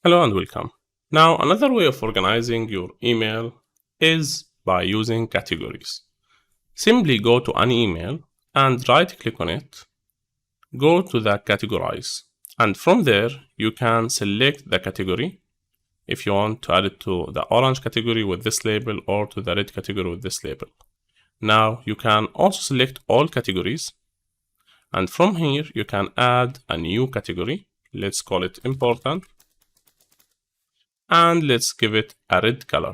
Hello and welcome. Now, another way of organizing your email is by using categories. Simply go to an email and right-click on it, go to the categorize, and from there you can select the category if you want to add it to the orange category with this label or to the red category with this label. Now, you can also select all categories, and from here you can add a new category. Let's call it important. And let's give it a red color.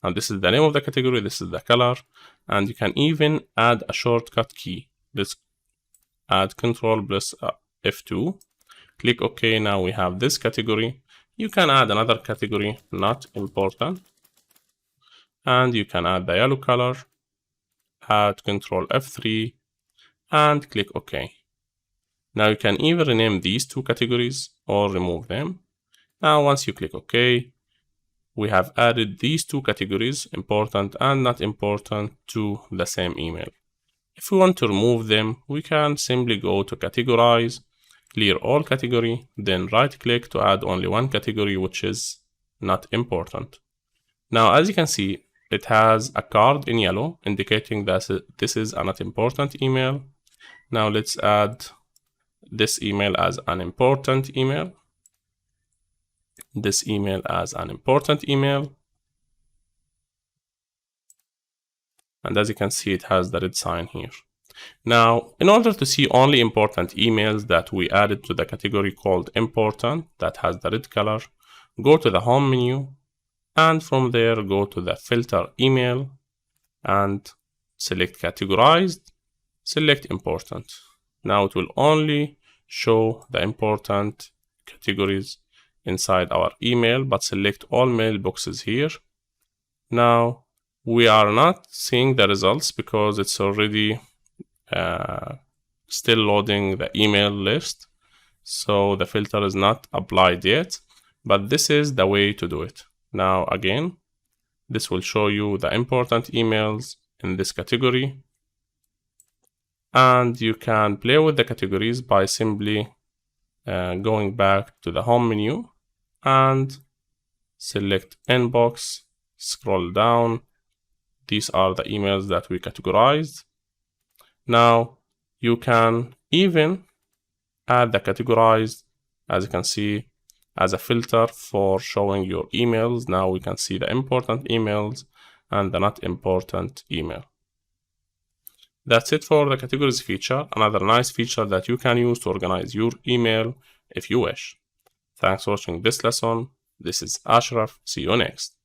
And this is the name of the category, this is the color, and you can even add a shortcut key. Let's add Ctrl plus F2, click OK. Now we have this category. You can add another category, not important, and you can add the yellow color, add Ctrl F3, and click OK. Now you can either rename these two categories or remove them. Now once you click OK, we have added these two categories, important and not important, to the same email. If we want to remove them, we can simply go to categorize, clear all category, then right click to add only one category, which is not important. Now, as you can see, it has a card in yellow indicating that this is a not important email. Now let's add this email as an important email. This email as an important email. And as you can see, it has the red sign here. Now, in order to see only important emails that we added to the category called important, that has the red color, go to the home menu, and from there go to the filter email and select categorized, select important. Now it will only show the important categories inside our email, but select all mailboxes here. Now we are not seeing the results because it's already still loading the email list, so the filter is not applied yet, but this is the way to do it. Now again, this will show you the important emails in this category, and you can play with the categories by simply going back to the home menu and select inbox, scroll down. These are the emails that we categorized. Now you can even add the categorized, as you can see, as a filter for showing your emails. Now we can see the important emails and the not important email. That's it for the categories feature, another nice feature that you can use to organize your email if you wish. Thanks for watching this lesson. This is Ashraf. See you next.